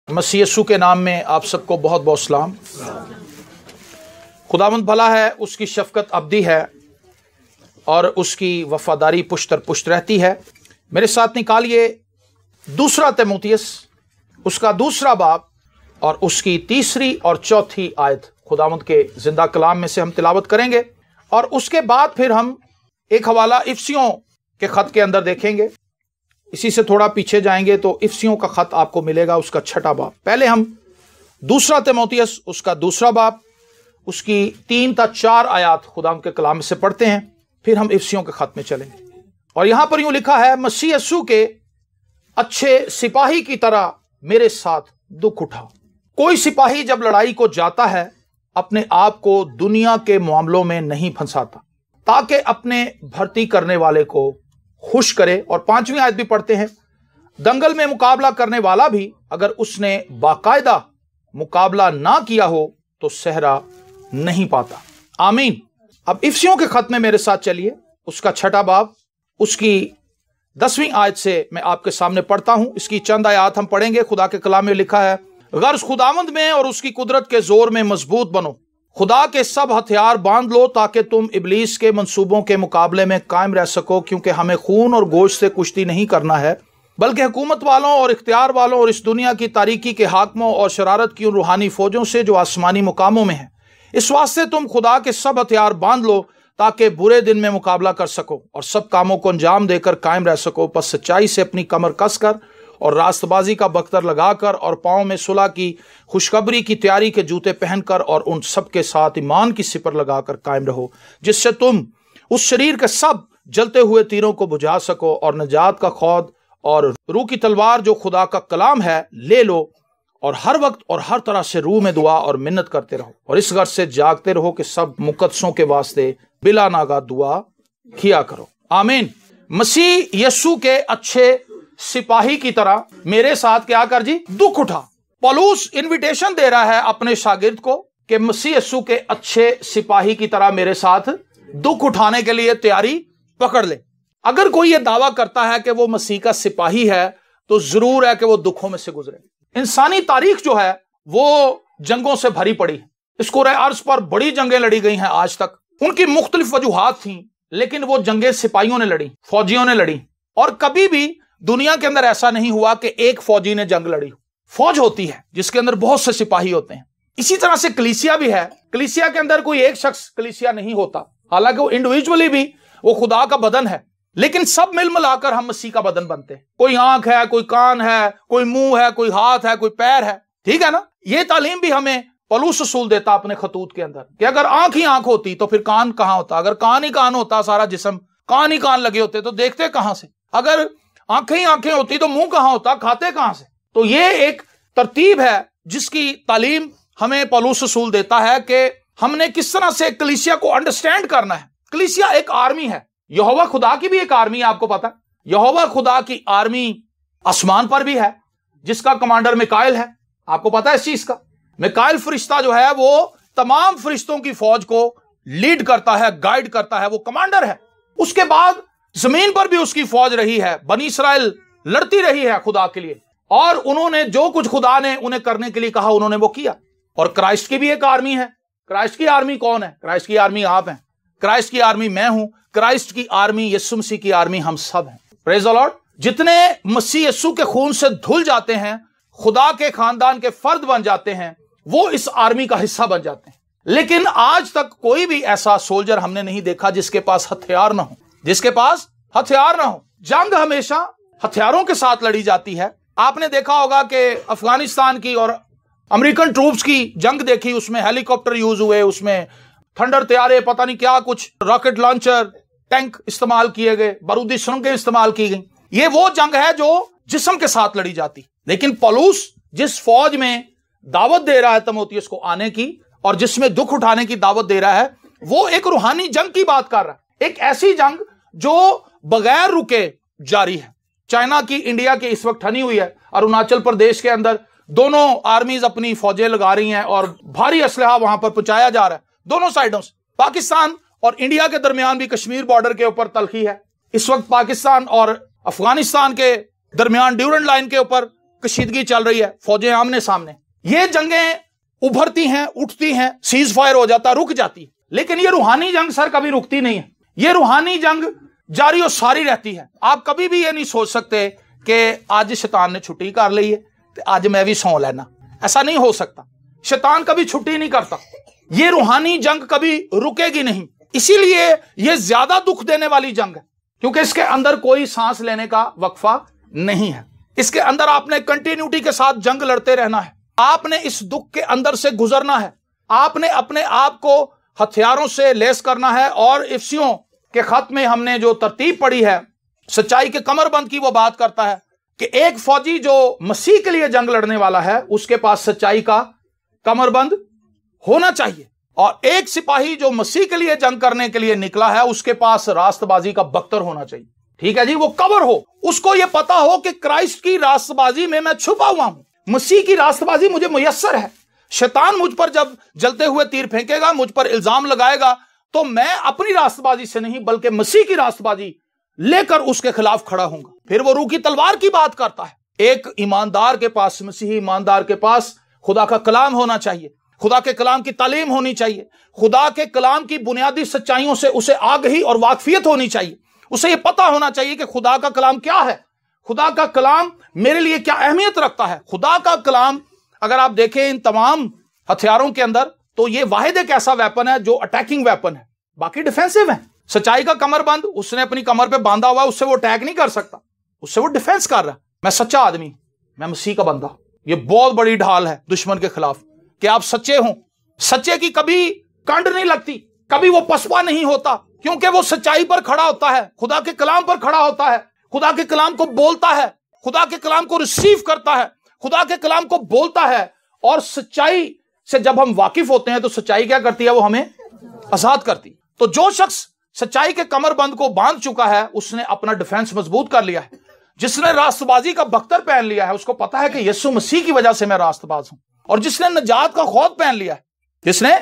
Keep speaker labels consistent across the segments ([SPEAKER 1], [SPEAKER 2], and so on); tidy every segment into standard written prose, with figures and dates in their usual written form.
[SPEAKER 1] मसीह यीशु के नाम में आप सबको बहुत बहुत सलाम। खुदावंद भला है, उसकी शफकत अब्दी है और उसकी वफादारी पुश्तर पुश्त रहती है। मेरे साथ निकालिए दूसरा तीमुथियुस उसका दूसरा बाब और उसकी तीसरी और चौथी आयत खुदावंद के जिंदा कलाम में से हम तिलावत करेंगे और उसके बाद फिर हम एक हवाला इफसियों के खत के अंदर देखेंगे। इसी से थोड़ा पीछे जाएंगे तो इफसियों का खत आपको मिलेगा, उसका छठा बाब। पहले हम दूसरा तीमुथियुस उसका दूसरा बाब उसकी 3 से 4 आयत खुदावंद के कलाम से पढ़ते हैं, फिर हम इफसियों के खत में चलेंगे। और यहां पर यूं लिखा है, मसीह यीशु के अच्छे सिपाही की तरह मेरे साथ दुख उठा। कोई सिपाही जब लड़ाई को जाता है अपने आप को दुनिया के मामलों में नहीं फंसाता, ताकि अपने भर्ती करने वाले को खुश करे। और 5वीं आयत भी पढ़ते हैं, दंगल में मुकाबला करने वाला भी अगर उसने बाकायदा मुकाबला ना किया हो तो सहरा नहीं पाता। आमीन। अब इफसियों के खत में मेरे साथ चलिए, उसका छठा बाब उसकी 10वीं आयत से मैं आपके सामने पढ़ता हूं। इसकी चंद आयत हम पढ़ेंगे। खुदा के कलाम में लिखा है, गर्ज खुदावंद में और उसकी कुदरत के जोर में मजबूत बनो, खुदा के सब हथियार बांध लो ताकि तुम इब्लीस के मंसूबों के मुकाबले में कायम रह सको, क्योंकि हमें खून और गोश्त से कुश्ती नहीं करना है, बल्कि हुकूमत वालों और इख्तियार वालों और इस दुनिया की तारीकी के हाकिमों और शरारत की उन रूहानी फौजों से जो आसमानी मुकामों में है। इस वास्ते तुम खुदा के सब हथियार बांध लो ताकि बुरे दिन में मुकाबला कर सको और सब कामों को अंजाम देकर कायम रह सको। बस सच्चाई से अपनी कमर कसकर और रास्तबाजी का बख्तर लगाकर और पांव में सुलह की खुशखबरी की तैयारी के जूते पहनकर और उन सब के साथ ईमान की सिपर लगाकर कायम रहो, जिससे तुम उस शरीर के सब जलते हुए तीरों को बुझा सको और नजात का खौद और रूह की तलवार जो खुदा का कलाम है ले लो, और हर वक्त और हर तरह से रूह में दुआ और मिन्नत करते रहो और इस गर्ज से जागते रहो कि सब मुकद्दसों के वास्ते बिला नागा दुआ किया करो। आमीन। मसीह यीशु के अच्छे सिपाही की तरह मेरे साथ क्या कर जी दुख उठा। पौलुस इनविटेशन दे रहा है अपने शागिर्द को कि मसीह यीशु के अच्छे सिपाही की तरह मेरे साथ दुख उठाने के लिए तैयारी पकड़ ले। अगर कोई ये दावा करता है कि वो मसीह का सिपाही है तो जरूर है कि वो दुखों में से गुजरे। इंसानी तारीख जो है वो जंगों से भरी पड़ी है। इस कुरे अर्ज पर बड़ी जंगें लड़ी गई हैं आज तक। उनकी मुख्तलिफ वजूहात थी, लेकिन वो जंगें सिपाहियों ने लड़ी, फौजियों ने लड़ी। और कभी भी दुनिया के अंदर ऐसा नहीं हुआ कि एक फौजी ने जंग लड़ी। फौज होती है जिसके अंदर बहुत से सिपाही होते हैं। इसी तरह से कलीसिया भी है। कलीसिया के अंदर कोई एक शख्स कलीसिया नहीं होता, हालांकि वो इंडिविजुअली भी वो खुदा का बदन है, लेकिन सब मिल मिलाकर हम मसीह का बदन बनते हैं। कोई आंख है, कोई कान है, कोई मुंह है, कोई हाथ है, कोई पैर है। ठीक है ना। ये तालीम भी हमें पौलुस रसूल देता अपने खतूत के अंदर कि अगर आंख ही आंख होती तो फिर कान कहां होता, अगर कान ही कान होता, सारा जिस्म कान ही कान लगे होते तो देखते कहां से, अगर आंखें ही आंखें होती तो मुंह कहां होता, खाते कहां से। तो ये एक तरतीब है जिसकी तालीम हमें पौलुस रसूल देता है कि हमने किस तरह से कलीसिया को अंडरस्टैंड करना है। कलीसिया एक आर्मी है। यहोवा खुदा की भी एक आर्मी है, आपको पता है। यहोवा खुदा की आर्मी आसमान पर भी है जिसका कमांडर मिकाइल है, आपको पता है इस चीज का। मिकाइल फरिश्ता जो है वो तमाम फरिश्तों की फौज को लीड करता है, गाइड करता है, वो कमांडर है। उसके बाद जमीन पर भी उसकी फौज रही है। बनी इस्राएल लड़ती रही है खुदा के लिए और उन्होंने जो कुछ खुदा ने उन्हें करने के लिए कहा उन्होंने वो किया। और क्राइस्ट की भी एक आर्मी है। क्राइस्ट की आर्मी कौन है? क्राइस्ट की आर्मी आप हैं, क्राइस्ट की आर्मी मैं हूं, क्राइस्ट की आर्मी यीशु मसीह की आर्मी हम सब हैं। Praise the Lord. जितने मसीह यीशु के खून से धुल जाते हैं, खुदा के खानदान के फर्द बन जाते हैं, वो इस आर्मी का हिस्सा बन जाते हैं। लेकिन आज तक कोई भी ऐसा सोल्जर हमने नहीं देखा जिसके पास हथियार ना हो, जिसके पास हथियार ना हो। जंग हमेशा हथियारों के साथ लड़ी जाती है। आपने देखा होगा कि अफगानिस्तान की और अमेरिकन ट्रूप्स की जंग देखी, उसमें हेलीकॉप्टर यूज हुए, उसमें थंडर तैयारे, पता नहीं क्या कुछ, रॉकेट लॉन्चर, टैंक इस्तेमाल किए गए, बारूदी सुरंगें इस्तेमाल की गई। ये वो जंग है जो जिस्म के साथ लड़ी जाती। लेकिन पौलुस जिस फौज में दावत दे रहा है तीमुथियुस को आने की और जिसमें दुख उठाने की दावत दे रहा है, वो एक रूहानी जंग की बात कर रहा है। एक ऐसी जंग जो बगैर रुके जारी है। चाइना की इंडिया की इस वक्त ठनी हुई है। अरुणाचल प्रदेश के अंदर दोनों आर्मीज अपनी फौजें लगा रही हैं और भारी असलहा वहां पर पहुंचाया जा रहा है दोनों साइडों से। पाकिस्तान और इंडिया के दरमियान भी कश्मीर बॉर्डर के ऊपर तलखी है। इस वक्त पाकिस्तान और अफगानिस्तान के दरमियान ड्यूरेंट लाइन के ऊपर कशीदगी चल रही है, फौजें आमने सामने, ये जंगें उभरती हैं, उठती हैं, सीज फायर हो जाता, रुक जाती है। लेकिन ये रूहानी जंग सर कभी रुकती नहीं है, ये रूहानी जंग जारी और सारी रहती है। आप कभी भी ये नहीं सोच सकते कि आज शैतान ने छुट्टी कर ली है तो आज मैं भी सौ लेना, ऐसा नहीं हो सकता। शैतान कभी छुट्टी नहीं करता, ये रूहानी जंग कभी रुकेगी नहीं। इसीलिए ये ज्यादा दुख देने वाली जंग है, क्योंकि इसके अंदर कोई सांस लेने का वक्फा नहीं है। इसके अंदर आपने कंटिन्यूटी के साथ जंग लड़ते रहना है, आपने इस दुख के अंदर से गुजरना है, आपने अपने आप को हथियारों से लैस करना है। और इफ्सियों के खत में हमने जो तरतीब पढ़ी है सच्चाई के कमरबंद की, वो बात करता है कि एक फौजी जो मसीह के लिए जंग लड़ने वाला है उसके पास सच्चाई का कमरबंद होना चाहिए, और एक सिपाही जो मसीह के लिए जंग करने के लिए निकला है उसके पास रास्तबाजी का बख्तर होना चाहिए। ठीक है जी, वो कवर हो, उसको यह पता हो कि क्राइस्ट की रास्तबाजी में मैं छुपा हुआ हूं, मसीह की रास्तबाजी मुझे मुयस्सर है। शैतान मुझ पर जब जलते हुए तीर फेंकेगा, मुझ पर इल्जाम लगाएगा, तो मैं अपनी रास्तबाजी से नहीं बल्कि मसीह की रास्तबाजी लेकर उसके खिलाफ खड़ा हूंगा। फिर वो रूह की तलवार की बात करता है। एक ईमानदार के पास, मसीही ईमानदार के पास खुदा का कलाम होना चाहिए, खुदा के कलाम की तालीम होनी चाहिए, खुदा के कलाम की बुनियादी सच्चाइयों से उसे आगही और वाकफियत होनी चाहिए। उसे यह पता होना चाहिए कि खुदा का कलाम क्या है, खुदा का कलाम मेरे लिए क्या अहमियत रखता है। खुदा का कलाम अगर आप देखें इन तमाम हथियारों के अंदर, तो यह वाहिद एक ऐसा वेपन है जो अटैकिंग वेपन है, बाकी डिफेंसिव है। सच्चाई का कमरबंद उसने अपनी कमर पे बांधा हुआ, उससे वो अटैक नहीं कर सकता, उससे वो डिफेंस कर रहा है। मैं सच्चा आदमी, मैं मसीह का बंदा। ये बहुत बड़ी ढाल है दुश्मन के खिलाफ कि आप सच्चे हो। सच्चे की कभी कंड नहीं लगती, कभी वो पसपा नहीं होता, क्योंकि वो सच्चाई पर खड़ा होता है, खुदा के कलाम पर खड़ा होता है, खुदा के कलाम को बोलता है, खुदा के कलाम को रिसीव करता है, खुदा के कलाम को बोलता है। और सच्चाई से जब हम वाकिफ होते हैं तो सच्चाई क्या करती है, वो हमें आजाद करती। तो जो शख्स सच्चाई के कमरबंद को बांध चुका है उसने अपना डिफेंस मजबूत कर लिया है। जिसने रास्तबाजी का बख्तर पहन लिया है उसको पता है कि यीशु मसीह की वजह से मैं रास्तबाज हूं। और जिसने नजात का खौफ पहन लिया है, जिसने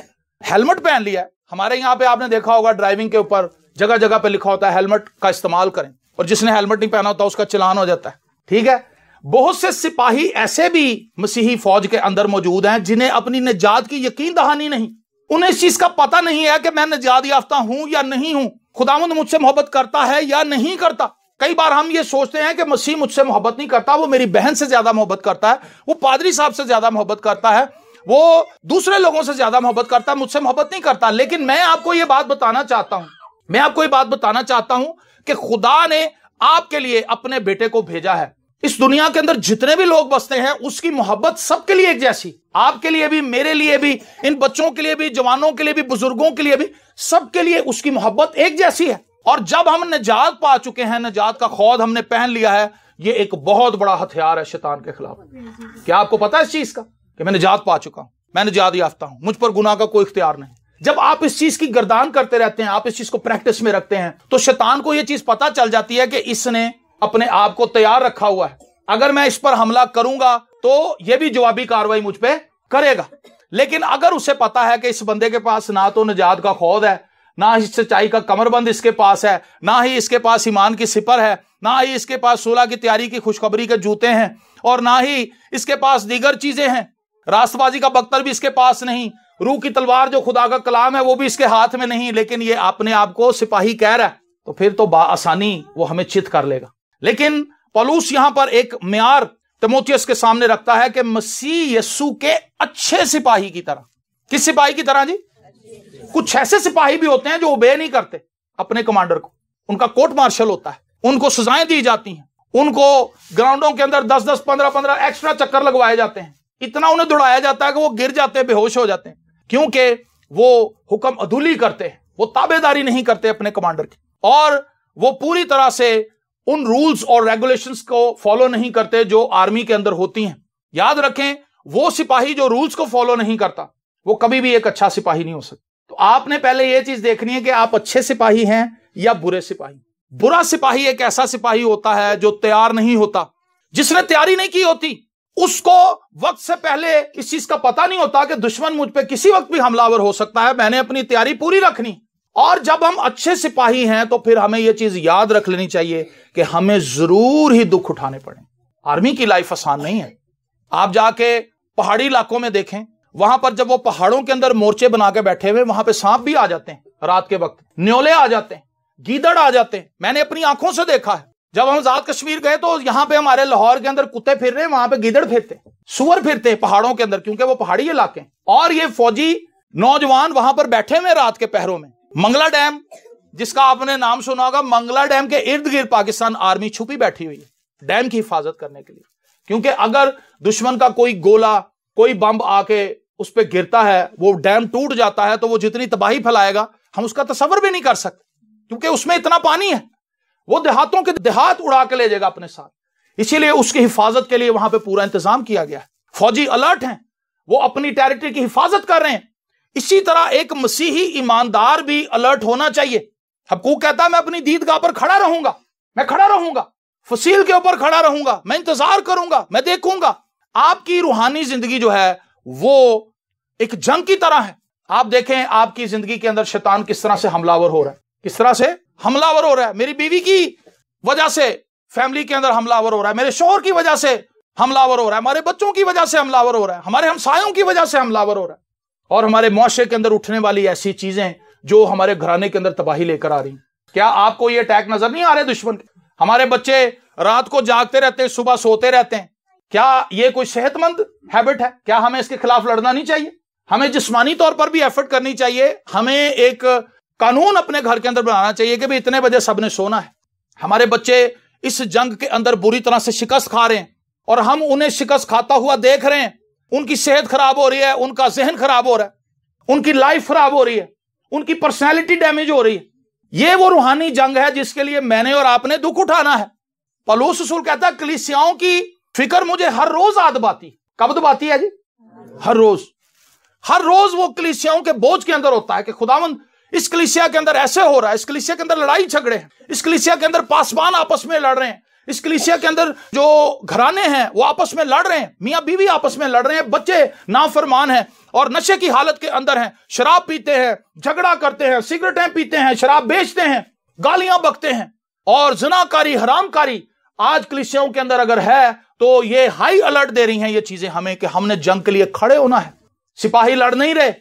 [SPEAKER 1] हेलमेट पहन लिया है, हमारे यहां पे आपने देखा होगा ड्राइविंग के ऊपर जगह जगह पे लिखा होता है हेलमेट का इस्तेमाल करें, और जिसने हेलमेट नहीं पहना होता उसका चालान हो जाता है। ठीक है, बहुत से सिपाही ऐसे भी मसीही फौज के अंदर मौजूद हैं जिन्हें अपनी निजात की यकीन दहानी नहीं, उन्हें इस चीज का पता नहीं है कि मैं निजात याफ्ता हूं या नहीं हूं, खुदावंद मुझसे मोहब्बत करता है या नहीं करता। कई बार हम ये सोचते हैं कि मसीह मुझसे मोहब्बत नहीं करता, वो मेरी बहन से ज्यादा मोहब्बत करता है, वो पादरी साहब से ज्यादा मोहब्बत करता है, वो दूसरे लोगों से ज्यादा मोहब्बत करता है, मुझसे मोहब्बत नहीं करता। लेकिन मैं आपको ये बात बताना चाहता हूं, मैं आपको ये बात बताना चाहता हूं कि खुदा ने आपके लिए अपने बेटे को भेजा है। इस दुनिया के अंदर जितने भी लोग बसते हैं उसकी मोहब्बत सबके लिए एक जैसी, आपके लिए भी, मेरे लिए भी, इन बच्चों के लिए भी, जवानों के लिए भी, बुजुर्गों के लिए भी, सबके लिए उसकी मोहब्बत एक जैसी है। और जब हम निजात पा चुके हैं, निजात का खौद हमने पहन लिया है, ये एक बहुत बड़ा हथियार है शैतान के खिलाफ। क्या आपको पता है इस चीज का कि मैं निजात पा चुका हूं, मैं निजात याफ्ता हूं, मुझ पर गुनाह का कोई इख्तियार नहीं। जब आप इस चीज की गर्दान करते रहते हैं, आप इस चीज को प्रैक्टिस में रखते हैं, तो शैतान को यह चीज पता चल जाती है कि इसने अपने आप को तैयार रखा हुआ है, अगर मैं इस पर हमला करूंगा तो यह भी जवाबी कार्रवाई मुझ पर करेगा। लेकिन अगर उसे पता है कि इस बंदे के पास ना तो निजात का खौद है, ना ही सच्चाई का कमरबंद इसके पास है, ना ही इसके पास ईमान की सिपर है, ना ही इसके पास सूलह की तैयारी की खुशखबरी के जूते हैं, और ना ही इसके पास दीगर चीजें हैं, रास्तबाजी का बख्तर भी इसके पास नहीं, रूह की तलवार जो खुदा का कलाम है वो भी इसके हाथ में नहीं, लेकिन ये अपने आप को सिपाही कह रहा है, तो फिर तो बाआसानी वो हमें चित कर लेगा। लेकिन पौलुस यहां पर एक म्यार तीमुथियुस के सामने रखता है कि मसीह यीशु के अच्छे सिपाही की तरह। किस सिपाही की तरह जी? कुछ ऐसे सिपाही भी होते हैं जो ओबे नहीं करते अपने कमांडर को, उनका कोर्ट मार्शल होता है, उनको सजाएं दी जाती हैं, उनको ग्राउंडों के अंदर 10-10, 15-15 एक्स्ट्रा चक्कर लगवाए जाते हैं, इतना उन्हें दौड़ाया जाता है कि वो गिर जाते हैं, बेहोश हो जाते हैं, क्योंकि वो हुक्म अदुली करते हैं, वो ताबेदारी नहीं करते अपने कमांडर की, और वो पूरी तरह से उन रूल्स और रेगुलेशंस को फॉलो नहीं करते जो आर्मी के अंदर होती हैं। याद रखें, वो सिपाही जो रूल्स को फॉलो नहीं करता वो कभी भी एक अच्छा सिपाही नहीं हो सकता। तो आपने पहले यह चीज देखनी है कि आप अच्छे सिपाही हैं या बुरे सिपाही। बुरा सिपाही एक ऐसा सिपाही होता है जो तैयार नहीं होता, जिसने तैयारी नहीं की होती, उसको वक्त से पहले इस चीज का पता नहीं होता कि दुश्मन मुझ पे किसी वक्त भी हमलावर हो सकता है, मैंने अपनी तैयारी पूरी रखनी। और जब हम अच्छे सिपाही हैं तो फिर हमें यह चीज याद रख लेनी चाहिए कि हमें जरूर ही दुख उठाने पड़े। आर्मी की लाइफ आसान नहीं है। आप जाके पहाड़ी इलाकों में देखें, वहां पर जब वो पहाड़ों के अंदर मोर्चे बना के बैठे हुए, वहां पे सांप भी आ जाते हैं रात के वक्त, न्योले आ जाते हैं, गीदड़ आ जाते हैं। मैंने अपनी आंखों से देखा है। जब हम आजाद कश्मीर गए तो यहां पे हमारे लाहौर के अंदर कुत्ते फिर रहे हैं, वहां पे गीदड़ फिरते, सुअर फिरते हैं पहाड़ों के अंदर, क्योंकि वो पहाड़ी इलाके हैं। और ये फौजी नौजवान वहां पर बैठे हुए रात के पहरों में। मंगला डैम, जिसका आपने नाम सुना होगा, मंगला डैम के इर्द गिर्द पाकिस्तान आर्मी छुपी बैठी हुई है डैम की हिफाजत करने के लिए, क्योंकि अगर दुश्मन का कोई गोला, कोई बम आके उस पर गिरता है, वो डैम टूट जाता है, तो वो जितनी तबाही फैलाएगा हम उसका तसव्वुर भी नहीं कर सकते, क्योंकि उसमें इतना पानी है। वो देहातों के देहात उड़ा के ले जाएगा अपने साथ। इसीलिए उसकी हिफाजत के लिए वहां पे पूरा इंतजाम किया गया है। फौजी अलर्ट हैं, वो अपनी टेरिटरी की हिफाजत कर रहे हैं। इसी तरह एक मसीही ईमानदार भी अलर्ट होना चाहिए। हकूक कहता है मैं अपनी दीदगाह पर खड़ा रहूंगा, मैं खड़ा रहूंगा, फसील के ऊपर खड़ा रहूंगा, मैं इंतजार करूंगा, मैं देखूंगा। आपकी रूहानी जिंदगी जो है वो एक जंग की तरह है। आप देखें आपकी जिंदगी के अंदर शैतान किस तरह से हमलावर हो रहा है, किस तरह से हमलावर हो रहा है। मेरी बीवी की वजह से फैमिली के अंदर हमलावर हो रहा है, मेरे शौहर की वजह से हमलावर हो रहा है, हमारे बच्चों की वजह से हमलावर हो रहा है, हमारे हमसायों की वजह से हमलावर हो रहा है, और हमारे मुआशरे के अंदर उठने वाली ऐसी चीजें जो हमारे घराने के अंदर तबाही लेकर आ रही। क्या आपको ये अटैक नजर नहीं आ रहे दुश्मन के? हमारे बच्चे रात को जागते रहते हैं, सुबह सोते रहते हैं। क्या ये कोई सेहतमंद हैबिट है? क्या हमें इसके खिलाफ लड़ना नहीं चाहिए? हमें जिस्मानी तौर पर भी एफर्ट करनी चाहिए। हमें एक कानून अपने घर के अंदर बनाना चाहिए कि भाई इतने बजे सबने सोना है। हमारे बच्चे इस जंग के अंदर बुरी तरह से शिकस्त खा रहे हैं और हम उन्हें शिकस्त खाता हुआ देख रहे हैं। उनकी सेहत खराब हो रही है, उनका जहन खराब हो रहा है, उनकी लाइफ खराब हो रही है, उनकी पर्सनैलिटी डैमेज हो रही है। यह वो रूहानी जंग है जिसके लिए मैंने और आपने दुख उठाना है। पौलुस रसूल कहता है कलीसियाओं की फिक्र मुझे हर रोज आ दबाती। कब दबाती है जी? हर रोज। हर रोज वो कलीसियाओं के बोझ के अंदर होता है कि खुदावंद इस कलीसिया के अंदर ऐसे हो रहा है, इस कलीसिया के अंदर लड़ाई झगड़े हैं, इस कलीसिया के अंदर पासवान आपस में लड़ रहे हैं, इस कलीसिया के अंदर जो घराने हैं वो आपस में लड़ रहे हैं, मियां बीवी आपस में लड़ रहे हैं, बच्चे नाफरमान हैं और नशे की हालत के अंदर हैं, शराब पीते हैं, झगड़ा करते हैं, सिगरेटें पीते हैं, शराब बेचते हैं, गालियां बकते हैं और ज़िनाकारी, हरामकारी आज कलीसियाओं के अंदर अगर है तो ये हाई अलर्ट दे रही हैं ये चीजें हमें कि हमने जंग के लिए खड़े होना है। सिपाही लड़ नहीं रहे,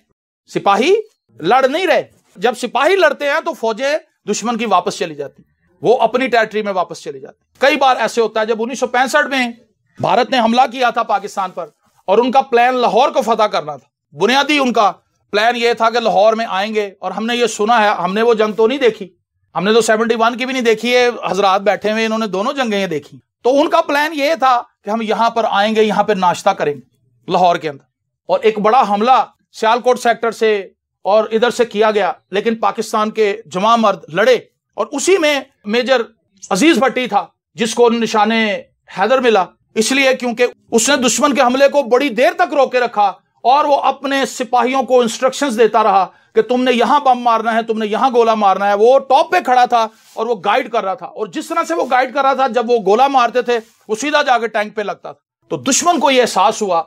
[SPEAKER 1] सिपाही लड़ नहीं रहे। जब सिपाही लड़ते हैं तो फौजें दुश्मन की वापस चली जाती, वो अपनी टेरिटरी में वापस चली जाती। कई बार ऐसे होता है, जब 1965 में भारत ने हमला किया था पाकिस्तान पर और उनका प्लान लाहौर को फतह करना था। बुनियादी उनका प्लान यह था कि लाहौर में आएंगे, और हमने ये सुना है, हमने वो जंग तो नहीं देखी, हमने तो 71 की भी नहीं देखी है, हजरात बैठे हुए इन्होंने दोनों जंगें देखी। तो उनका प्लान ये था कि हम यहां पर आएंगे, यहां पर नाश्ता करेंगे लाहौर के अंदर, और एक बड़ा हमला सियालकोट सेक्टर से और इधर से किया गया। लेकिन पाकिस्तान के जमा मर्द लड़े और उसी में मेजर अजीज भट्टी था जिसको निशाने हैदर मिला, इसलिए क्योंकि उसने दुश्मन के हमले को बड़ी देर तक रोके रखा और वो अपने सिपाहियों को इंस्ट्रक्शंस देता रहा कि तुमने यहां बम मारना है, तुमने यहां गोला मारना है। वो टॉप पे खड़ा था और वो गाइड कर रहा था, और जिस तरह से वो गाइड कर रहा था, जब वो गोला मारते थे वो सीधा जाके टैंक पे लगता था। तो दुश्मन को यह एहसास हुआ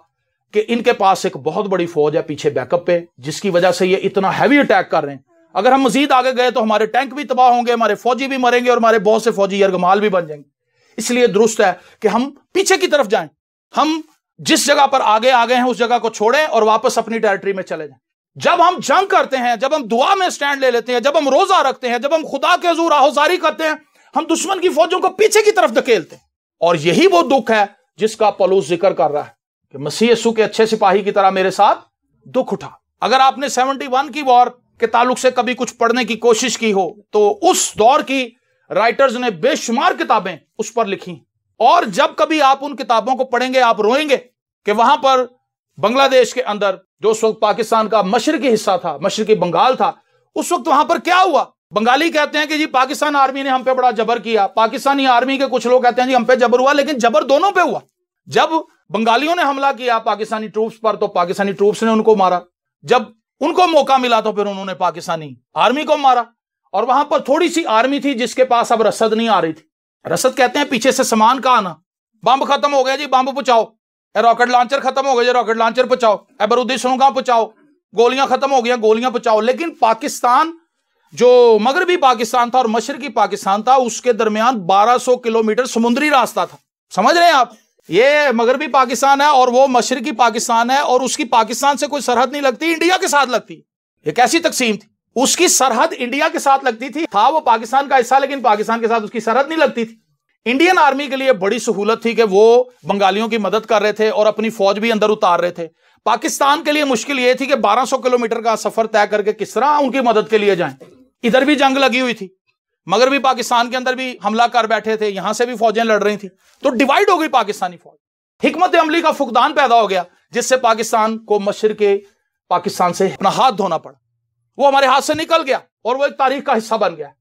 [SPEAKER 1] कि इनके पास एक बहुत बड़ी फौज है पीछे बैकअप पे, जिसकी वजह से ये इतना हैवी अटैक कर रहे हैं। अगर हम मजीद आगे गए तो हमारे टैंक भी तबाह होंगे, हमारे फौजी भी मरेंगे और हमारे बहुत से फौजी यरगमाल भी बन जाएंगे। इसलिए दुरुस्त है कि हम पीछे की तरफ जाएं, हम जिस जगह पर आगे आ गए हैं उस जगह को छोड़ें और वापस अपनी टेरिटरी में चले जाएं। जब हम जंग करते हैं, जब हम दुआ में स्टैंड ले लेते हैं, जब हम रोजा रखते हैं, जब हम खुदा के हुजूर आहुजारी करते हैं, हम दुश्मन की फौजों को पीछे की तरफ धकेलते हैं। और यही वो दुख है जिसका पौलुस जिक्र कर रहा है कि मसीह यीशु के अच्छे सिपाही की तरह मेरे साथ दुख उठा। अगर आपने 71 की वॉर के ताल्लुक से कभी कुछ पढ़ने की कोशिश की हो तो उस दौर की राइटर्स ने बेशुमार किताबें उस पर लिखी, और जब कभी आप उन किताबों को पढ़ेंगे आप रोएंगे कि वहां पर बांग्लादेश के अंदर जो उस वक्त पाकिस्तान का मशरकी हिस्सा था, मशरकी बंगाल था, उस वक्त वहां पर क्या हुआ। बंगाली कहते हैं कि जी पाकिस्तान आर्मी ने हम पे बड़ा जबर किया, पाकिस्तानी आर्मी के कुछ लोग कहते हैं जी हम पे जबर हुआ, लेकिन जबर दोनों पे हुआ। जब बंगालियों ने हमला किया पाकिस्तानी ट्रूप्स पर तो पाकिस्तानी ट्रूप्स ने उनको मारा, जब उनको मौका मिला तो फिर उन्होंने पाकिस्तानी आर्मी को मारा। और वहां पर थोड़ी सी आर्मी थी जिसके पास अब रसद नहीं आ रही थी। रसद कहते हैं पीछे से सामान का आना, बम खत्म हो गया जी बम पहुंचाओ, रॉकेट लॉन्चर खत्म हो गया जी रॉकेट लॉन्चर पहुंचाओ, बारूदी सुरंगा पहुंचाओ, गोलियां खत्म हो गई गोलियां पहुंचाओ। लेकिन पाकिस्तान जो मगरबी पाकिस्तान था और मशरकी पाकिस्तान था, उसके दरमियान 1200 किलोमीटर समुद्री रास्ता था। समझ रहे हैं आप? ये मगरबी पाकिस्तान है और वो मशरकी पाकिस्तान है, और उसकी पाकिस्तान से कोई सरहद नहीं लगती, इंडिया के साथ लगती। ये कैसी तकसीम थी? उसकी सरहद इंडिया के साथ लगती थी, था वो पाकिस्तान का हिस्सा, लेकिन पाकिस्तान के साथ उसकी सरहद नहीं लगती थी। इंडियन आर्मी के लिए बड़ी सहूलत थी कि वो बंगालियों की मदद कर रहे थे और अपनी फौज भी अंदर उतार रहे थे। पाकिस्तान के लिए मुश्किल यह थी कि 1200 किलोमीटर का सफर तय करके किस तरह उनकी मदद के लिए जाएं। इधर भी जंग लगी हुई थी, मगरबी पाकिस्तान के अंदर भी हमला कर बैठे थे, यहां से भी फौजें लड़ रही थी, तो डिवाइड हो गई पाकिस्तानी फौज। हिकमत अमली का फुकदान पैदा हो गया, जिससे पाकिस्तान को मशरिके पाकिस्तान से अपना हाथ धोना पड़ा। वो हमारे हाथ से निकल गया और वो एक तारीख का हिस्सा बन गया।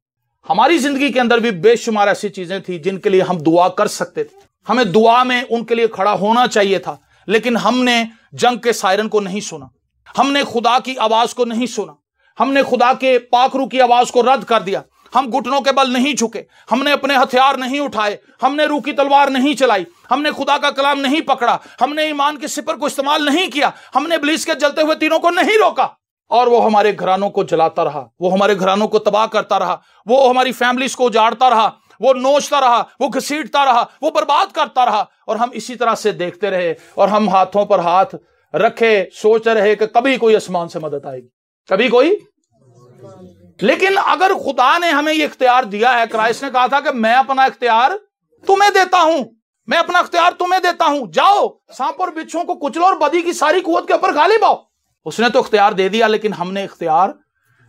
[SPEAKER 1] हमारी जिंदगी के अंदर भी बेशुमार ऐसी चीजें थी जिनके लिए हम दुआ कर सकते थे, हमें दुआ में उनके लिए खड़ा होना चाहिए था, लेकिन हमने जंग के सायरन को नहीं सुना, हमने खुदा की आवाज को नहीं सुना, हमने खुदा के पाकरू की आवाज को रद्द कर दिया। हम घुटनों के बल नहीं झुके, हमने अपने हथियार नहीं उठाए, हमने रूह की तलवार नहीं चलाई, हमने खुदा का कलाम नहीं पकड़ा, हमने ईमान के सिपर को इस्तेमाल नहीं किया, हमने इब्लीस के जलते हुए तीरों को नहीं रोका, और वो हमारे घरानों को जलाता रहा, वो हमारे घरानों को तबाह करता रहा, वो हमारी फैमिलीज को उजाड़ता रहा, वो नोचता रहा, वो घसीटता रहा, वो बर्बाद करता रहा, और हम इसी तरह से देखते रहे। और हम हाथों पर हाथ रखे सोच रहे कि कभी कोई आसमान से मदद आएगी, कभी कोई। लेकिन अगर खुदा ने हमें ये इख्तियार दिया है, क्राइस्ट ने कहा था कि मैं अपना इख्तियार तुम्हें देता हूं, मैं अपना इख्तियार तुम्हें देता हूं, जाओ सांप और बिच्छुओं को कुचलो और बदी की सारी कुव्वत के ऊपर गालिब आओ। उसने तो इख्तियार दे दिया, लेकिन हमने इख्तियार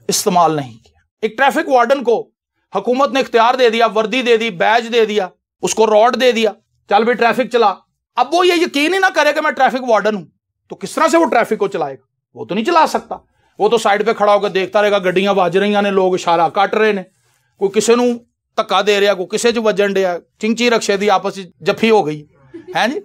[SPEAKER 1] इस्तेमाल नहीं किया। एक ट्रैफिक वार्डन को हुकूमत ने इख्तियार दे दिया, वर्दी दे दी, बैज दे दिया, उसको रॉड दे दिया, चल भी ट्रैफिक चला। अब वो ये यकीन ही ना करे कि मैं ट्रैफिक वार्डन हूं, तो किस तरह से वो ट्रैफिक को चलाएगा? वो तो नहीं चला सकता। वो तो साइड पे खड़ा होकर देखता रहेगा, गड्डियां वज रही ने, लोग इशारा कट रहे ने, कोई किसी नू धक्का दे रहा, कोई किसी च वजन दिया, चिंची रक्शे दी आपस जफी हो गई है जी।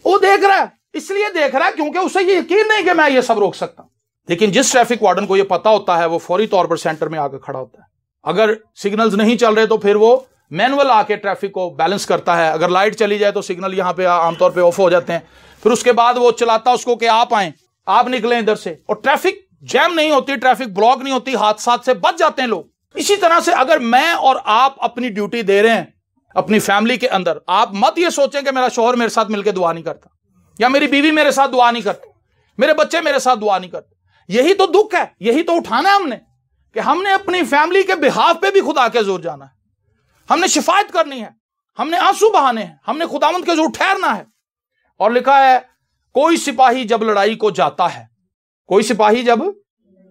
[SPEAKER 1] वो देख रहा है, इसलिए देख रहा है क्योंकि उसे ये यकीन नहीं कि मैं ये सब रोक सकता। लेकिन जिस ट्रैफिक वार्डन को ये पता होता है, वो फौरी तौर पर सेंटर में आकर खड़ा होता है। अगर सिग्नल्स नहीं चल रहे तो फिर वो मैनुअल आके ट्रैफिक को बैलेंस करता है। अगर लाइट चली जाए तो सिग्नल यहां पे आमतौर पे ऑफ हो जाते हैं, फिर उसके बाद वो चलाता उसको कि आप आए, आप निकलें इधर से, और ट्रैफिक जैम नहीं होती, ट्रैफिक ब्लॉक नहीं होती, हादसात से बच जाते हैं लोग। इसी तरह से अगर मैं और आप अपनी ड्यूटी दे रहे हैं अपनी फैमिली के अंदर, आप मत ये सोचें कि मेरा शौहर मेरे साथ मिलकर दुआ नहीं करता, या मेरी बीवी मेरे साथ दुआ नहीं करती, मेरे बच्चे मेरे साथ दुआ नहीं करते। यही तो दुख है, यही तो उठाना है हमने, कि हमने अपनी फैमिली के बिहाफ पे भी खुदा के जोर जाना है, हमने शिफायत करनी है, हमने आंसू बहाने हैं, हमने खुदावंद के जोर ठहरना है। और लिखा है, कोई सिपाही जब लड़ाई को जाता है, कोई सिपाही जब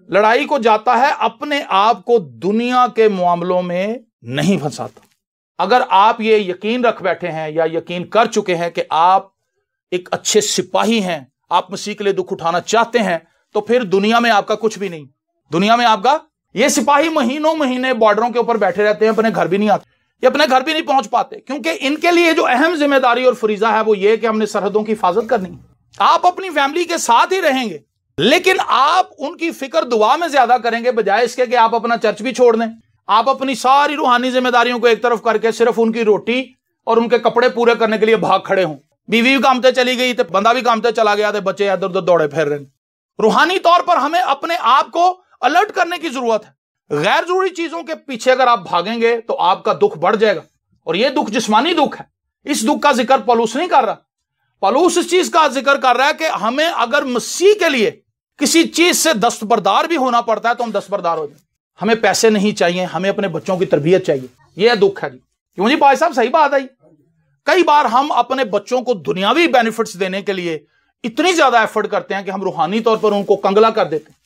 [SPEAKER 1] लड़ाई को जाता है, अपने आप को दुनिया के मामलों में नहीं फंसाता। अगर आप ये यकीन रख बैठे हैं या यकीन कर चुके हैं कि आप एक अच्छे सिपाही हैं, आप मसीह के लिए दुख उठाना चाहते हैं, तो फिर दुनिया में आपका कुछ भी नहीं। दुनिया में आपका, ये सिपाही महीनों महीने बॉर्डरों के ऊपर बैठे रहते हैं, अपने घर भी नहीं आते, ये अपने घर भी नहीं पहुंच पाते, क्योंकि इनके लिए जो अहम जिम्मेदारी और फरीजा है वो ये कि हमने सरहदों की हिफाजत करनी है। आप अपनी फैमिली के साथ ही रहेंगे, लेकिन आप उनकी फिक्र दुआ में ज्यादा करेंगे, बजाय इसके कि आप अपना चर्च भी छोड़ दें। आप अपनी सारी रूहानी जिम्मेदारियों को एक तरफ करके सिर्फ उनकी रोटी और उनके कपड़े पूरे करने के लिए भाग खड़े हों। बीवी भी काम पे चली गई तो बंदा भी काम पे चला गया, तो बच्चे इधर उधर दौड़े फिर रहे। रूहानी तौर पर हमें अपने आप को अलर्ट करने की जरूरत है। गैर जरूरी चीजों के पीछे अगर आप भागेंगे तो आपका दुख बढ़ जाएगा, और यह दुख जिस्मानी दुख है। इस दुख का जिक्र पौलुस नहीं कर रहा। पौलुस इस चीज का जिक्र कर रहा है कि हमें अगर मसीह के लिए किसी चीज से दस्तबरदार भी होना पड़ता है तो हम दस्तबरदार हो जाए। हमें पैसे नहीं चाहिए, हमें अपने बच्चों की तरबियत चाहिए। यह दुख है जी। क्यों जी भाई साहब, सही बात आई। कई बार हम अपने बच्चों को दुनियावी बेनिफिट्स देने के लिए इतनी ज्यादा एफर्ट करते हैं कि हम रूहानी तौर पर उनको कंगला कर देते हैं।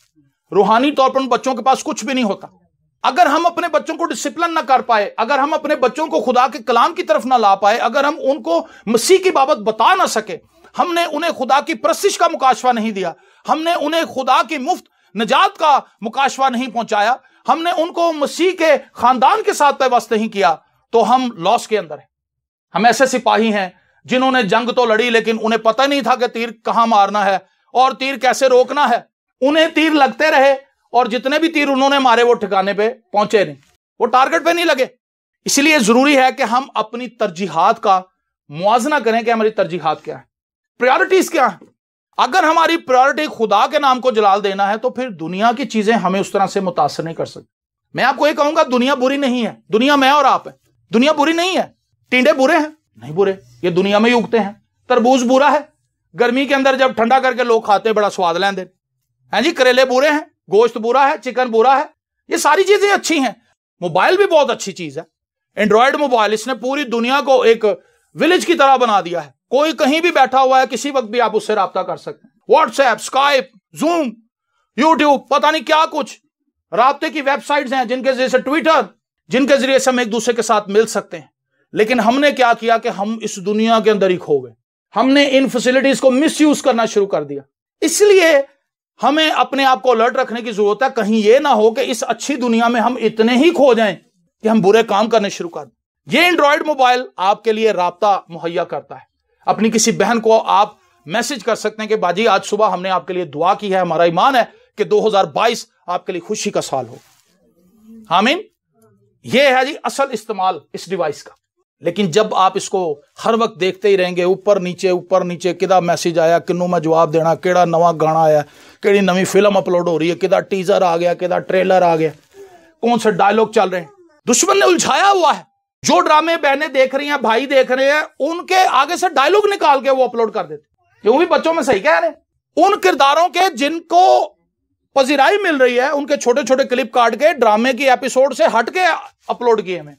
[SPEAKER 1] रूहानी तौर पर उन बच्चों के पास कुछ भी नहीं होता। अगर हम अपने बच्चों को डिसिप्लिन ना कर पाए, अगर हम अपने बच्चों को खुदा के कलाम की तरफ ना ला पाए, अगर हम उनको मसीह की बाबत बता ना सके, हमने उन्हें खुदा की परस्तिश का मुकाशवा नहीं दिया, हमने उन्हें खुदा की मुफ्त निजात का मुकाशवा नहीं पहुंचाया, हमने उनको मसीह के खानदान के साथ पैवस्त नहीं किया, तो हम लॉस के अंदर हैं। हम ऐसे सिपाही हैं जिन्होंने जंग तो लड़ी, लेकिन उन्हें पता नहीं था कि तीर कहां मारना है और तीर कैसे रोकना है। उन्हें तीर लगते रहे, और जितने भी तीर उन्होंने मारे वो ठिकाने पे पहुंचे नहीं, वो टारगेट पे नहीं लगे। इसलिए जरूरी है कि हम अपनी तरजीहात का मुआजना करें कि हमारी तरजीहात क्या है, प्रायोरिटीज क्या है। अगर हमारी प्रायोरिटी खुदा के नाम को जलाल देना है, तो फिर दुनिया की चीजें हमें उस तरह से मुतासर नहीं कर सकती। मैं आपको ये कहूंगा, दुनिया बुरी नहीं है, दुनिया मैं और आप है। दुनिया बुरी नहीं है। टींडे बुरे हैं? नहीं बुरे, ये दुनिया में ही उगते हैं। तरबूज बुरा है, गर्मी के अंदर जब ठंडा करके लोग खाते हैं बड़ा स्वाद लेंदे हैं जी। करेले बुरे हैं, गोश्त बुरा है, चिकन बुरा है, ये सारी चीजें अच्छी हैं। मोबाइल भी बहुत अच्छी चीज है, एंड्रॉयड मोबाइल, इसने पूरी दुनिया को एक विलेज की तरह बना दिया है। कोई कहीं भी बैठा हुआ है, किसी वक्त भी आप उससे राब्ता कर सकते हैं। व्हाट्सएप, स्काइप, जूम, यूट्यूब, पता नहीं क्या कुछ राब्ते की वेबसाइट्स हैं, जिनके जरिए से ट्विटर, जिनके जरिए से हम एक दूसरे के साथ मिल सकते हैं। लेकिन हमने क्या किया कि हम इस दुनिया के अंदर ही खो गए। हमने इन फैसिलिटीज को मिसयूज करना शुरू कर दिया। इसलिए हमें अपने आप को अलर्ट रखने की जरूरत है, कहीं यह ना हो कि इस अच्छी दुनिया में हम इतने ही खो जाएं कि हम बुरे काम करने शुरू कर दें। यह एंड्रॉयड मोबाइल आपके लिए राब्ता मुहैया करता है। अपनी किसी बहन को आप मैसेज कर सकते हैं कि बाजी आज सुबह हमने आपके लिए दुआ की है, हमारा ईमान है कि 2022 आपके लिए खुशी का साल हो। आमीन। यह है जी असल इस्तेमाल इस डिवाइस का। लेकिन जब आप इसको हर वक्त देखते ही रहेंगे, ऊपर नीचे किदा मैसेज आया, किन्नू मैं जवाब देना, केड़ा नवा गाना आया, केड़ी नवी फिल्म अपलोड हो रही है, किदा टीजर आ गया, किदा ट्रेलर आ गया, कौन से डायलॉग चल रहे हैं, दुश्मन ने उलझाया हुआ है। जो ड्रामे बहनें देख रही हैं, भाई देख रहे हैं, उनके आगे से डायलॉग निकाल के वो अपलोड कर देते। क्यों भी बच्चों में सही कह रहे हैं, उन किरदारों के जिनको पजीराई मिल रही है, उनके छोटे छोटे क्लिप काट के ड्रामे की एपिसोड से हट के अपलोड किए हमें,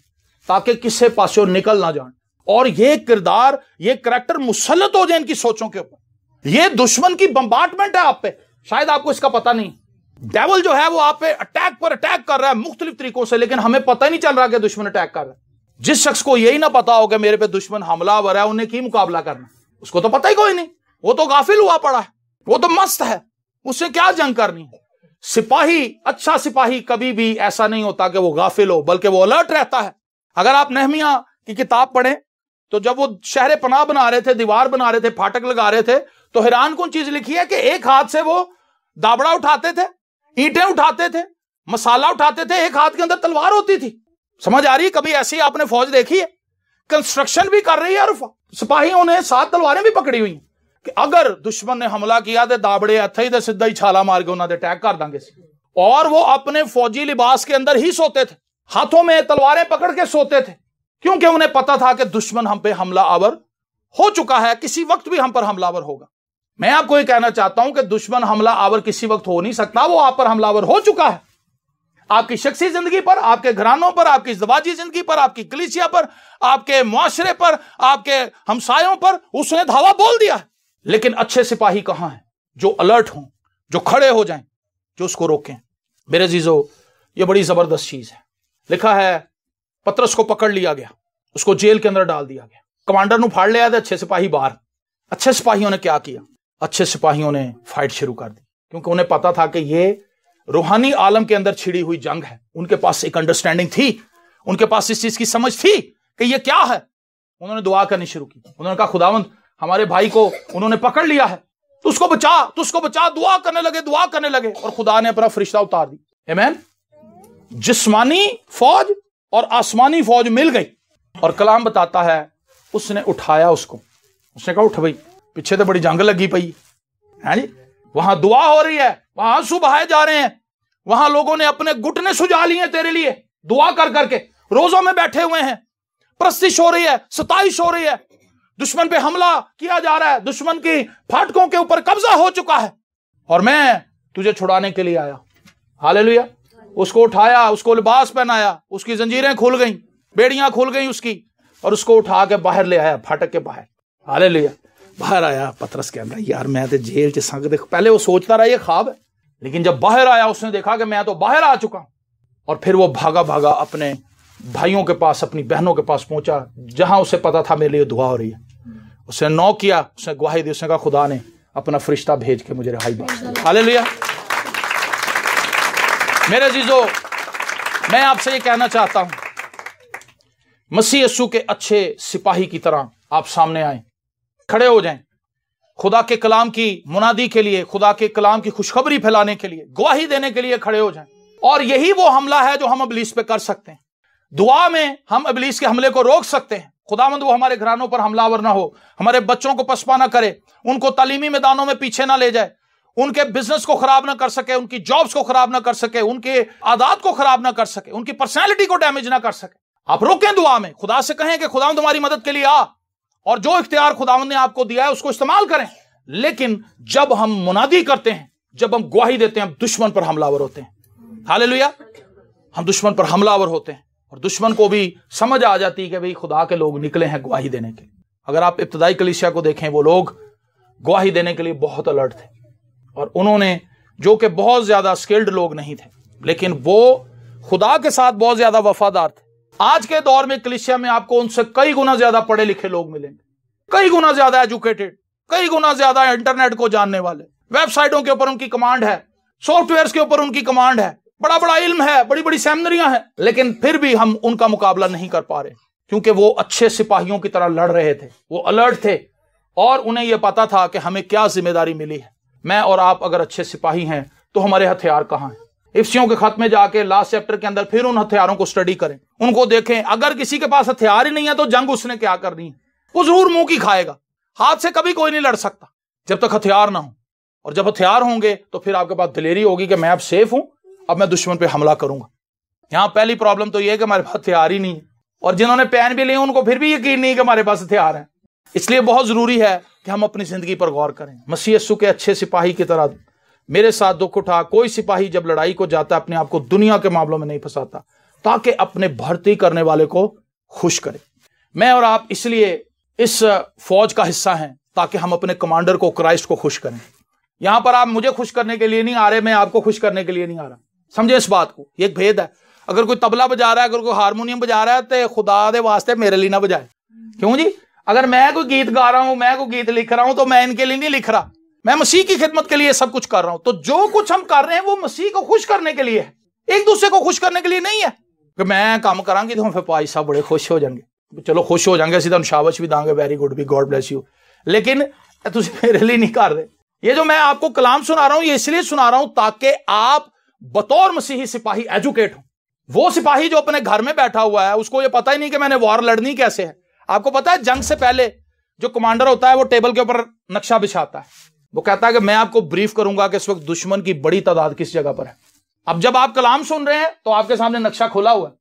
[SPEAKER 1] ताकि किससे पासों निकल ना जाए और ये किरदार, ये करैक्टर मुसल्लत हो जाए इनकी सोचों के ऊपर। ये दुश्मन की बम्बार्टमेंट है आप पे, शायद आपको इसका पता नहीं। डेविल जो है वो आप पे अटैक पर अटैक कर रहा है मुख्तलिफ तरीकों से, लेकिन हमें पता ही नहीं चल रहा कि दुश्मन अटैक कर रहा है। जिस शख्स को यही ना पता हो कि मेरे पे दुश्मन हमलावर है, उन्हें की मुकाबला करना, उसको तो पता ही कोई नहीं। वो तो गाफिल हुआ पड़ा है, वो तो मस्त है, उससे क्या जंग करनी है। सिपाही, अच्छा सिपाही कभी भी ऐसा नहीं होता कि वो गाफिल हो, बल्कि वो अलर्ट रहता है। अगर आप नहमिया की किताब पढ़ें तो जब वो शहर पनाह बना रहे थे, दीवार बना रहे थे, फाटक लगा रहे थे, तो हैरान कुन चीज लिखी है कि एक हाथ से वो दाबड़ा उठाते थे, ईंटें उठाते थे, मसाला उठाते थे, एक हाथ के अंदर तलवार होती थी। समझ आ रही है? कभी ऐसी आपने फौज देखी है? कंस्ट्रक्शन भी कर रही है और सिपाहियों ने 7 तलवारें भी पकड़ी हुई कि अगर दुश्मन ने हमला किया तो दाबड़े हथे ही सीधा ही छाला मार के उन्होंने अटैक कर देंगे। और वो अपने फौजी लिबास के अंदर ही सोते थे, हाथों में तलवारें पकड़ के सोते थे, क्योंकि उन्हें पता था कि दुश्मन हम पे हमलावर हो चुका है, किसी वक्त भी हम पर हमलावर होगा। मैं आपको ये कहना चाहता हूं कि दुश्मन हमलावर किसी वक्त हो नहीं सकता, वो आप पर हमलावर हो चुका है। आपकी शख्सी जिंदगी पर, आपके घरानों पर, आपकी ज़वाजी जिंदगी पर, आपकी कलीसिया पर, आपके मुआशरे पर, आपके हमसायों पर उसने धावा बोल दिया है। लेकिन अच्छे सिपाही कहां हैं? जो अलर्ट हों, जो खड़े हो जाएं, जो उसको रोकें। मेरे अजीजों, यह बड़ी जबरदस्त चीज है। लिखा है पतरस को पकड़ लिया गया, उसको जेल के अंदर डाल दिया गया, कमांडर ने फाड़ लिया था, अच्छे सिपाही बाहर। अच्छे सिपाहियों ने क्या किया? अच्छे सिपाहियों ने फाइट शुरू कर दी, क्योंकि उन्हें पता था कि यह रूहानी आलम के अंदर छिड़ी हुई जंग है। उनके पास एक अंडरस्टैंडिंग थी, उनके पास इस चीज की समझ थी कि यह क्या है। उन्होंने दुआ करनी शुरू की। उन्होंने कहा खुदावंद, हमारे भाई को उन्होंने पकड़ लिया है, तो उसको बचा, तो उसको बचा। दुआ करने लगे और खुदा ने अपना फरिश्ता उतार दी। आमीन। जिस्मानी फौज और आसमानी फौज मिल गई और कलाम बताता है उसने उठाया उसको। उसने कहा उठ भाई, पीछे तो बड़ी जंग लगी पई है जी, वहां दुआ हो रही है, वहां आंसू बहाए जा रहे हैं, वहां लोगों ने अपने घुटने सुजा लिए तेरे लिए, दुआ कर करके रोजों में बैठे हुए हैं, प्रस्तिश हो रही है, सताइश हो रही है, दुश्मन पे हमला किया जा रहा है, दुश्मन की फाटकों के ऊपर कब्जा हो चुका है और मैं तुझे छुड़ाने के लिए आया। हालेलुया। उसको उठाया, उसको लिबास पहनाया, उसकी जंजीरें खुल गई, बेड़ियां खुल गई उसकी, और उसको उठा के बाहर ले आया, फाटक के बाहर। हालेलुया। बाहर आया पतरस के अंदर, यार मैं तो जेल च संग देख। पहले वो सोचता रहा ये ख्वाब है, लेकिन जब बाहर आया उसने देखा कि मैं तो बाहर आ चुका हूं। और फिर वो भागा भागा अपने भाइयों के पास, अपनी बहनों के पास पहुंचा, जहां उसे पता था मेरे लिए दुआ हो रही है। उसने नॉक किया, उसने गवाही दी, उसने कहा खुदा ने अपना फरिश्ता भेज के मुझे रिहाई बख्शी। हालेलुया। मेरे अजीजों, मैं आपसे ये कहना चाहता हूं, मसीह यीशु के अच्छे सिपाही की तरह आप सामने आए, खड़े हो जाएं, खुदा के कलाम की मुनादी के लिए, खुदा के कलाम की खुशखबरी फैलाने के लिए, गवाही देने के लिए खड़े हो जाएं। और यही वो हमला है जो हम इब्लीस पे कर सकते हैं। दुआ में हम इब्लीस के हमले को रोक सकते हैं। खुदावंद वो हमारे घरानों पर हमलावर ना हो, हमारे बच्चों को पसपा ना करे, उनको तालीमी मैदानों में पीछे ना ले जाए, उनके बिजनेस को खराब ना कर सके, उनकी जॉब्स को खराब ना कर सके, उनके आदात को खराब ना कर सके, उनकी पर्सनैलिटी को डैमेज ना कर सके। आप रोकें दुआ में, खुदा से कहें कि खुदावंद हमारी मदद के लिए आ, और जो इख्तियार खुदावंद ने आपको दिया है उसको इस्तेमाल करें। लेकिन जब हम मुनादी करते हैं, जब हम गवाही देते हैं, हम दुश्मन पर हमलावर होते हैं। हालेलुया, हम दुश्मन पर हमलावर होते हैं और दुश्मन को भी समझ आ जाती है कि भाई खुदा के लोग निकले हैं गवाही देने के लिए। अगर आप इब्तदाई कलीसिया को देखें, वो लोग गवाही देने के लिए बहुत अलर्ट थे और उन्होंने, जो कि बहुत ज्यादा स्किल्ड लोग नहीं थे, लेकिन वो खुदा के साथ बहुत ज्यादा वफादार थे। आज के दौर में कलीसिया में आपको उनसे कई गुना ज्यादा पढ़े लिखे लोग मिलेंगे, कई गुना ज्यादा एजुकेटेड, कई गुना ज्यादा इंटरनेट को जानने वाले, वेबसाइटों के ऊपर उनकी कमांड है, सॉफ्टवेयर के ऊपर उनकी कमांड है, बड़ा बड़ा इल्म है, बड़ी बड़ी सेमिनरियां हैं, लेकिन फिर भी हम उनका मुकाबला नहीं कर पा रहे क्योंकि वो अच्छे सिपाहियों की तरह लड़ रहे थे, वो अलर्ट थे और उन्हें यह पता था कि हमें क्या जिम्मेदारी मिली है। मैं और आप अगर अच्छे सिपाही हैं तो हमारे हथियार कहां हैं? इफ्सियों के खत में जाके लास्ट चैप्टर के अंदर फिर उन हथियारों को स्टडी करें, उनको देखें। अगर किसी के पास हथियार ही नहीं है तो जंग उसने क्या करनी है? वो जरूर मुंह की खाएगा। हाथ से कभी कोई नहीं लड़ सकता जब तक हथियार ना हो, और जब हथियार होंगे तो फिर आपके पास दिलेरी होगी कि मैं अब सेफ हूं, अब मैं दुश्मन पे हमला करूंगा। यहां पहली प्रॉब्लम तो यह है कि हमारे पास हथियार ही नहीं है, और जिन्होंने पेन भी लिए उनको फिर भी यकीन नहीं कि हमारे पास हथियार है। इसलिए बहुत जरूरी है कि हम अपनी जिंदगी पर गौर करें। मसीह यीशु के अच्छे सिपाही की तरह मेरे साथ दुख उठा। कोई सिपाही जब लड़ाई को जाता है अपने आप को दुनिया के मामलों में नहीं फंसाता, ताकि अपने भर्ती करने वाले को खुश करे। मैं और आप इसलिए इस फौज का हिस्सा हैं ताकि हम अपने कमांडर को, क्राइस्ट को खुश करें। यहां पर आप मुझे खुश करने के लिए नहीं आ रहे, मैं आपको खुश करने के लिए नहीं आ रहा। समझे इस बात को, एक भेद है। अगर कोई तबला बजा रहा है, अगर कोई हारमोनियम बजा रहा है, तो खुदा दे वास्ते मेरे लिए ना बजाए। क्यों जी? अगर मैं कोई गीत गा रहा हूं, मैं कोई गीत लिख रहा हूं, तो मैं इनके लिए नहीं लिख रहा, मैं मसीह की खिदमत के लिए सब कुछ कर रहा हूं। तो जो कुछ हम कर रहे हैं वो मसीह को खुश करने के लिए है, एक दूसरे को खुश करने के लिए नहीं है कि मैं काम करांगी तो हम फिर भाई साहब बड़े खुश हो जाएंगे। चलो खुश हो जाएंगे, सीधा शाबाश भी दांगे, वेरी गुड भी, गॉड ब्लेस यू, लेकिन तुम मेरे लिए नहीं कर रहे। ये जो मैं आपको कलाम सुना रहा हूं, ये इसलिए सुना रहा हूं ताकि आप बतौर मसीही सिपाही एजुकेट हो। वो सिपाही जो अपने घर में बैठा हुआ है, उसको ये पता ही नहीं कि मैंने वॉर लड़नी कैसे है। आपको पता है, जंग से पहले जो कमांडर होता है वो टेबल के ऊपर नक्शा बिछाता है। वो कहता है कि मैं आपको ब्रीफ करूंगा कि इस वक्त दुश्मन की बड़ी तादाद किस जगह पर है। अब जब आप कलाम सुन रहे हैं तो आपके सामने नक्शा खोला हुआ है,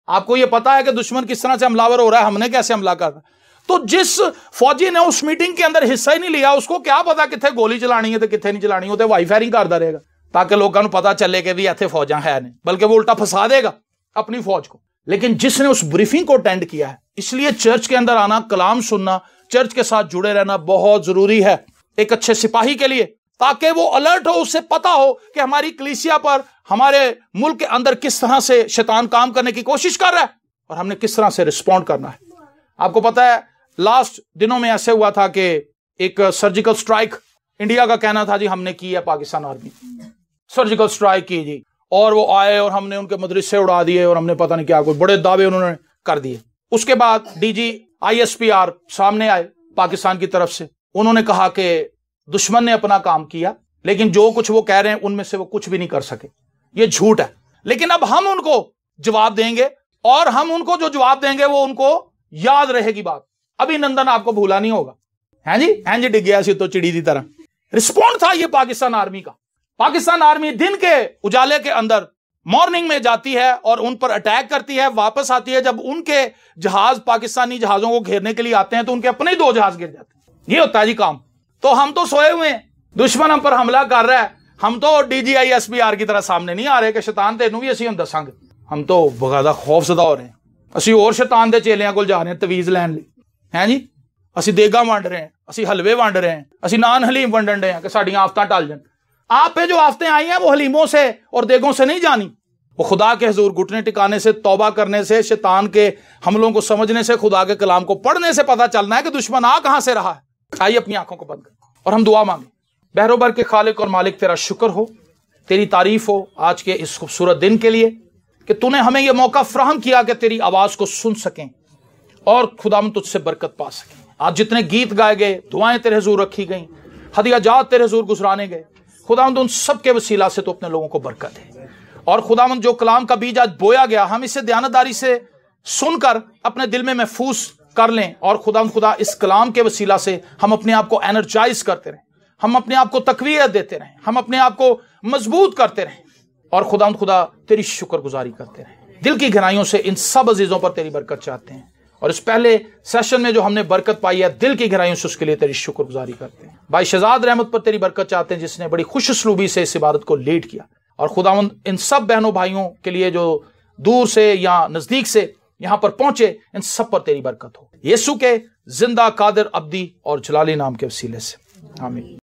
[SPEAKER 1] आपको यह पता है कि दुश्मन किस तरह से हमलावर हो रहा है, हमने कैसे हमला कर रहा है। तो जिस फौजी ने उस मीटिंग के अंदर हिस्सा ही नहीं लिया, उसको क्या पता कितने गोली चलानी है तो कितने नहीं चलानी होते, वाई फायरिंग करता रहेगा ताकि लोगों को पता चले कि भी इतने फौजा है नहीं, बल्कि वो उल्टा फंसा देगा अपनी फौज को। लेकिन जिसने उस ब्रीफिंग को अटेंड किया है, इसलिए चर्च के अंदर आना, कलाम सुनना, चर्च के साथ जुड़े रहना बहुत जरूरी है एक अच्छे सिपाही के लिए, ताकि वो अलर्ट हो, उससे पता हो कि हमारी कलीसिया पर, हमारे मुल्क के अंदर किस तरह से शैतान काम करने की कोशिश कर रहा है और हमने किस तरह से रिस्पॉन्ड करना है। आपको पता है लास्ट दिनों में ऐसे हुआ था कि एक सर्जिकल स्ट्राइक, इंडिया का कहना था जी हमने की है, पाकिस्तान आर्मी सर्जिकल स्ट्राइक की जी, और वो आए और हमने उनके मदरसे उड़ा दिए और हमने पता नहीं क्या, कोई बड़े दावे उन्होंने कर दिए। उसके बाद डीजी ISPR सामने आए पाकिस्तान की तरफ से, उन्होंने कहा कि दुश्मन ने अपना काम किया, लेकिन जो कुछ वो कह रहे हैं उनमें से वो कुछ भी नहीं कर सके, ये झूठ है। लेकिन अब हम उनको जवाब देंगे और हम उनको जो जवाब देंगे वो उनको याद रहेगी बात। अभिनंदन आपको भूला नहीं होगा। हैं जी, हैं जी, डिग गया सी तो चिड़ी की तरह रिस्पॉन्ड था ये पाकिस्तान आर्मी का। पाकिस्तान आर्मी दिन के उजाले के अंदर मॉर्निंग में जाती है और उन पर अटैक करती है, वापस आती है। जब उनके जहाज पाकिस्तानी जहाजों को घेरने के लिए आते हैं तो उनके अपने ही 2 जहाज गिर जाते हैं। ये होता है जी काम। तो हम तो सोए हुए हैं, दुश्मन हम पर हमला कर रहा है, हम तो DG ISPR की तरह सामने नहीं आ रहे कि शैतान तेनू भी असीं हम दसांगे। हम तो बगादा खौफजदा हो रहे हैं, असीं और शैतान दे चेलियां कोल जा रहे हैं तवीज लैन लई, हैं जी, असीं देगा वंड रहे हैं, असीं हलवे वंड रहे हैं, असीं नान हलीम वंडन रहे हैं कि साडियां आफतां टल जान। आप पे जो आफतें आई हैं वो हलीमों से और देगों से नहीं जानी, वो खुदा के हुजूर घुटने टिकाने से, तौबा करने से, शैतान के हमलों को समझने से, खुदा के कलाम को पढ़ने से पता चलना है कि दुश्मन आ कहां से रहा है। आइए अपनी आंखों को बंद करें और हम दुआ मांगे। बहरोबर के खालिक और मालिक, तेरा शुक्र हो, तेरी तारीफ हो आज के इस खूबसूरत दिन के लिए कि तूने हमें यह मौका फराहम किया कि तेरी आवाज को सुन सकें और खुदाम तुझसे बरकत पा सकें। आज जितने गीत गाए गए, दुआएं तेरे हुजूर रखी गई, हदिया जात तेरे हुजूर गुजराने गए, खुदावंद उन सब के वसीला से तो अपने लोगों को बरकत है। और खुदावंद जो कलाम का बीज आज बोया गया, हम इसे दयानतदारी से सुनकर अपने दिल में महफूज कर लें और खुदा इस कलाम के वसीला से हम अपने आप को एनर्जाइज करते रहें, हम अपने आप को तकवीयत देते रहें, हम अपने आप को मजबूत करते रहें और खुदा तेरी शुक्रगुजारी करते रहें। दिल की गहराइयों से इन सब अजीजों पर तेरी बरकत चाहते हैं और इस पहले सेशन में जो हमने बरकत पाई है, दिल की गहराइयों से उसके लिए तेरी शुक्रगुजारी करते हैं। भाई शहजाद रहमत पर तेरी बरकत चाहते हैं, जिसने बड़ी खुश उसलूबी से इस इबादत को लीड किया। और खुदावंद इन सब बहनों भाइयों के लिए जो दूर से या नजदीक से यहां पर पहुंचे, इन सब पर तेरी बरकत हो, यीशु के जिंदा, कादिर, अब्दी और जलाली नाम के वसीले से, आमीन।